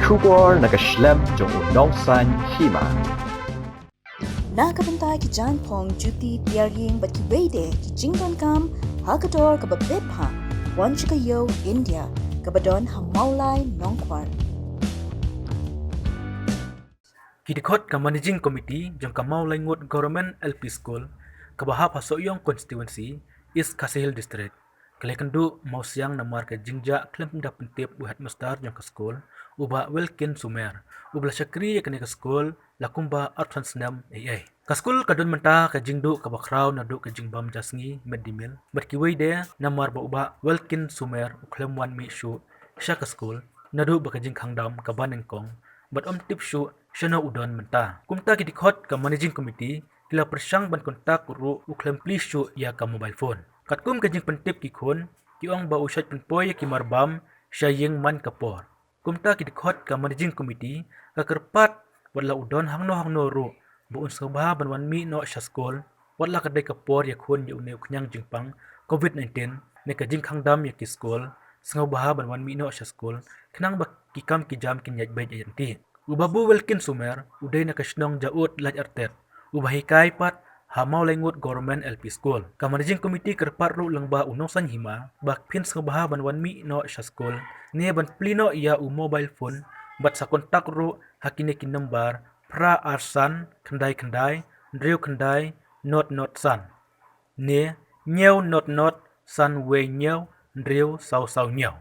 Kubor nakaslem jong unongsan hima. Nakabentai ki janpong juti tiaring bat ki wede ki jingdon kam hakador kababebha wan chikayo India kabadon hamaulai nongkwar. Kidikot ka Managing Committee jang kamau langut Government LP School kabahap hasoyong constituency East Kasihil District. Kalekandu mau siang namar ke jingja klem da pentip bu headmaster jang ke school uba Welkin Sumer ubla syakri ke school lakumba artsansnam ai. Ka school kadun menta ke jingdu ka bakraw na du ke jingbam jasngi medimil berkiwai de namar ba uba Welkin Sumer uklem wan mi shu sya ke school nadu ba ke jing khangdam ka banengkong but tip shu shana udon menta kumta kidikot ka Managing Committee kila persyang ban kontak ru uklem please shu ya ka mobile phone katkum ka jing pentip ki khon ki ong ba usat penpoy ki marbam sya yeng man kapor kumta kidikot ka Managing Committee ka kerpat wala udon hangno ru buun sabha banwan mi no sya school wala kadai kapor ya khon ya une uknyang jingpang COVID-19 ne ka jing khangdam ya ki school sngau baha banwan mi no sya school khnang ba kikam ki jam kin yaj bay ayanti ubabu Welkin Sumer uday na kasnong jaut laj artet ubahikai pat hamau lengut Government LP School ka Managing Committee kerpat ru langba unongsan hima bak pin sngbaha banwan mi no sya school ne ban plino ya u mobile phone bat sa kontak ru hakine kin number pra arsan khandai ndriu khandai not san ne nyeu not san we nyeu ndriu sau nyeu